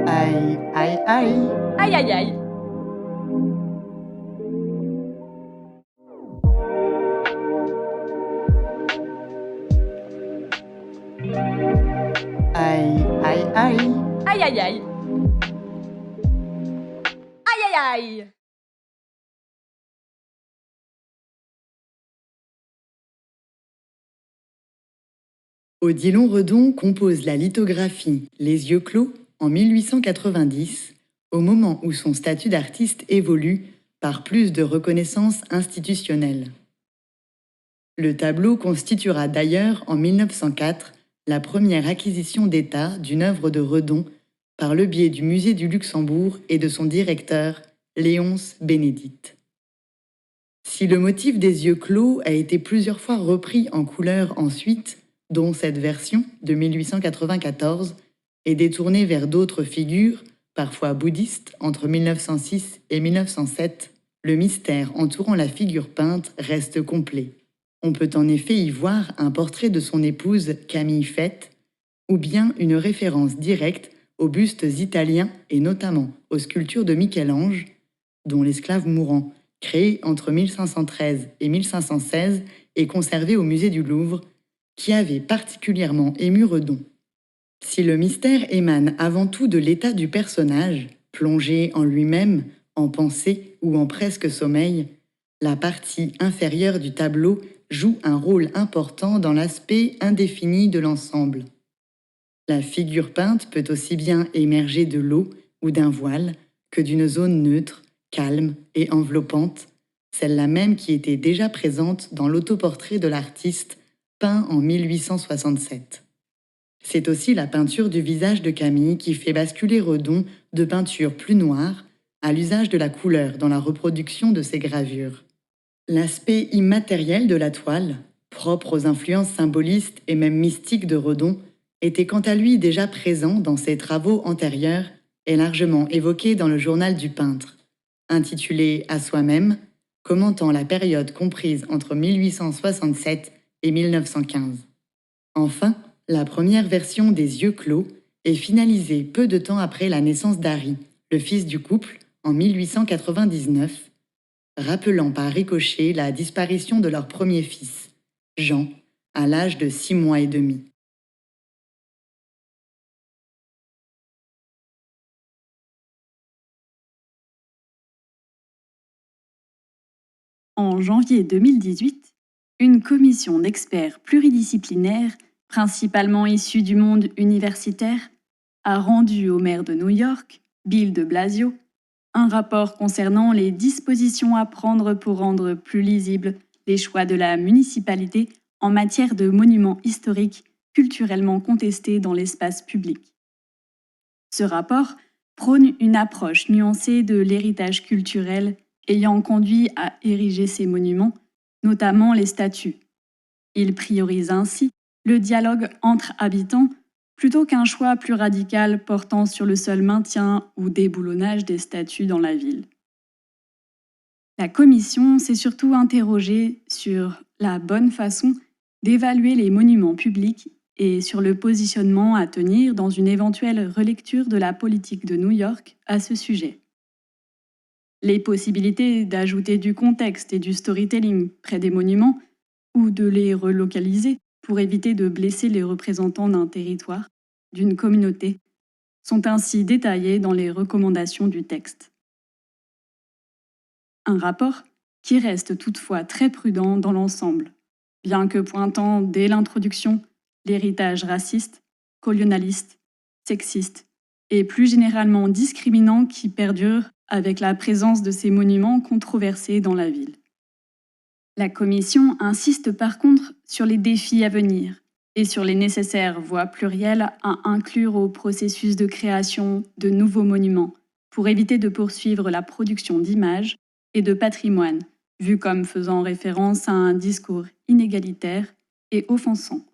Aïe, aïe, aïe. Aïe aïe aïe. Aïe, aïe, aïe. Aïe aïe aïe. Aïe aïe aïe. Odilon Redon compose la lithographie Les yeux clos en 1890, au moment où son statut d'artiste évolue par plus de reconnaissance institutionnelle. Le tableau constituera d'ailleurs en 1904 la première acquisition d'État d'une œuvre de Redon par le biais du Musée du Luxembourg et de son directeur, Léonce Bénédicte. Si le motif des yeux clos a été plusieurs fois repris en couleur ensuite, dont cette version de 1894, est détournée vers d'autres figures, parfois bouddhistes, entre 1906 et 1907, le mystère entourant la figure peinte reste complet. On peut en effet y voir un portrait de son épouse Camille Fête, ou bien une référence directe aux bustes italiens et notamment aux sculptures de Michel-Ange, dont l'esclave mourant, créé entre 1513 et 1516 et conservé au musée du Louvre, qui avait particulièrement ému Redon. Si le mystère émane avant tout de l'état du personnage, plongé en lui-même, en pensée ou en presque sommeil, la partie inférieure du tableau joue un rôle important dans l'aspect indéfini de l'ensemble. La figure peinte peut aussi bien émerger de l'eau ou d'un voile que d'une zone neutre, calme et enveloppante, celle-là même qui était déjà présente dans l'autoportrait de l'artiste peint en 1867. C'est aussi la peinture du visage de Camille qui fait basculer Redon de peinture plus noire à l'usage de la couleur dans la reproduction de ses gravures. L'aspect immatériel de la toile, propre aux influences symbolistes et même mystiques de Redon, était quant à lui déjà présent dans ses travaux antérieurs et largement évoqué dans le journal du peintre, intitulé À soi-même, commentant la période comprise entre 1867 et 1915. Enfin, la première version des yeux clos est finalisée peu de temps après la naissance d'Harry, le fils du couple, en 1899, rappelant par ricochet la disparition de leur premier fils, Jean, à l'âge de 6 mois et demi. En janvier 2018, une commission d'experts pluridisciplinaires, principalement issue du monde universitaire, a rendu au maire de New York, Bill de Blasio, un rapport concernant les dispositions à prendre pour rendre plus lisibles les choix de la municipalité en matière de monuments historiques culturellement contestés dans l'espace public. Ce rapport prône une approche nuancée de l'héritage culturel ayant conduit à ériger ces monuments, notamment les statues. Il priorise ainsi le dialogue entre habitants plutôt qu'un choix plus radical portant sur le seul maintien ou déboulonnage des statues dans la ville. La commission s'est surtout interrogée sur la bonne façon d'évaluer les monuments publics et sur le positionnement à tenir dans une éventuelle relecture de la politique de New York à ce sujet. Les possibilités d'ajouter du contexte et du storytelling près des monuments ou de les relocaliser pour éviter de blesser les représentants d'un territoire, d'une communauté, sont ainsi détaillées dans les recommandations du texte. Un rapport qui reste toutefois très prudent dans l'ensemble, bien que pointant dès l'introduction l'héritage raciste, colonialiste, sexiste et plus généralement discriminant qui perdure avec la présence de ces monuments controversés dans la ville. La Commission insiste par contre sur les défis à venir et sur les nécessaires voies plurielles à inclure au processus de création de nouveaux monuments pour éviter de poursuivre la production d'images et de patrimoine, vu comme faisant référence à un discours inégalitaire et offensant.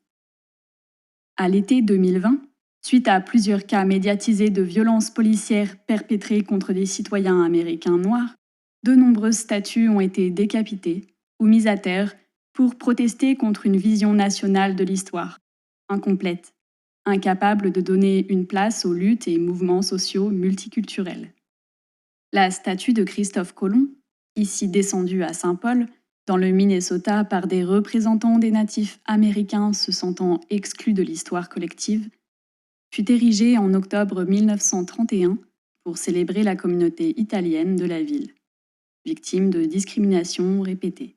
À l'été 2020, suite à plusieurs cas médiatisés de violences policières perpétrées contre des citoyens américains noirs, de nombreuses statues ont été décapitées ou mises à terre pour protester contre une vision nationale de l'histoire, incomplète, incapable de donner une place aux luttes et mouvements sociaux multiculturels. La statue de Christophe Colomb, ici descendue à Saint-Paul, dans le Minnesota par des représentants des natifs américains se sentant exclus de l'histoire collective, fut érigée en octobre 1931 pour célébrer la communauté italienne de la ville, victime de discriminations répétées.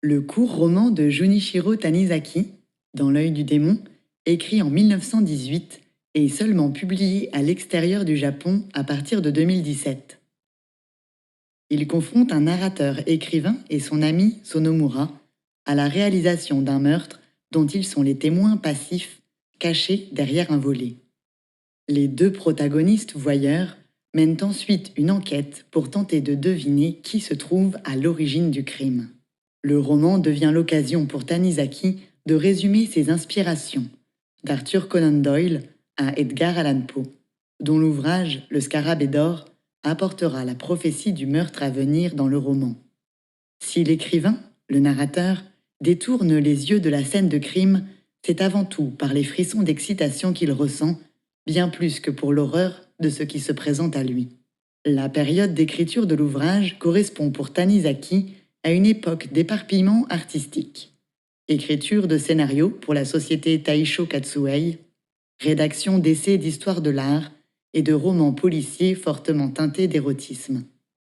Le court roman de Junichiro Tanizaki, Dans l'œil du démon, écrit en 1918, est seulement publié à l'extérieur du Japon à partir de 2017. Il confronte un narrateur-écrivain et son ami Sonomura à la réalisation d'un meurtre dont ils sont les témoins passifs, cachés derrière un volet. Les deux protagonistes voyeurs mènent ensuite une enquête pour tenter de deviner qui se trouve à l'origine du crime. Le roman devient l'occasion pour Tanizaki de résumer ses inspirations, d'Arthur Conan Doyle à Edgar Allan Poe, dont l'ouvrage Le Scarabée d'or apportera la prophétie du meurtre à venir dans le roman. Si l'écrivain, le narrateur, détourne les yeux de la scène de crime, c'est avant tout par les frissons d'excitation qu'il ressent, bien plus que pour l'horreur de ce qui se présente à lui. La période d'écriture de l'ouvrage correspond pour Tanizaki à une époque d'éparpillement artistique. Écriture de scénarios pour la société Taisho Katsuei, rédaction d'essais d'histoire de l'art et de romans policiers fortement teintés d'érotisme.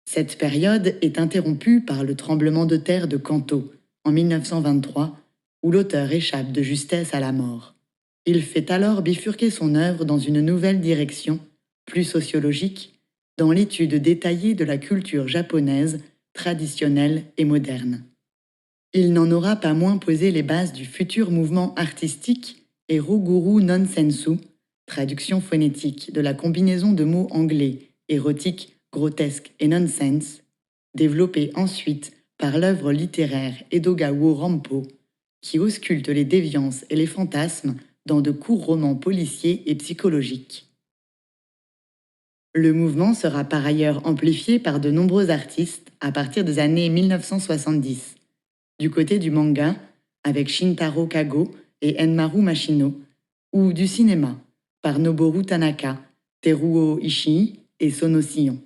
Cette période est interrompue par le tremblement de terre de Kanto, en 1923, où l'auteur échappe de justesse à la mort. Il fait alors bifurquer son œuvre dans une nouvelle direction, plus sociologique, dans l'étude détaillée de la culture japonaise traditionnelle et moderne. Il n'en aura pas moins posé les bases du futur mouvement artistique Eroguru Nonsensu, traduction phonétique de la combinaison de mots anglais érotique, grotesque et nonsense, développé ensuite par l'œuvre littéraire Edogawa Rampo, qui ausculte les déviances et les fantasmes dans de courts romans policiers et psychologiques. Le mouvement sera par ailleurs amplifié par de nombreux artistes à partir des années 1970. Du côté du manga, avec Shintaro Kago et Enmaru Mashino, ou du cinéma, par Noboru Tanaka, Teruo Ishii et Sono Sion.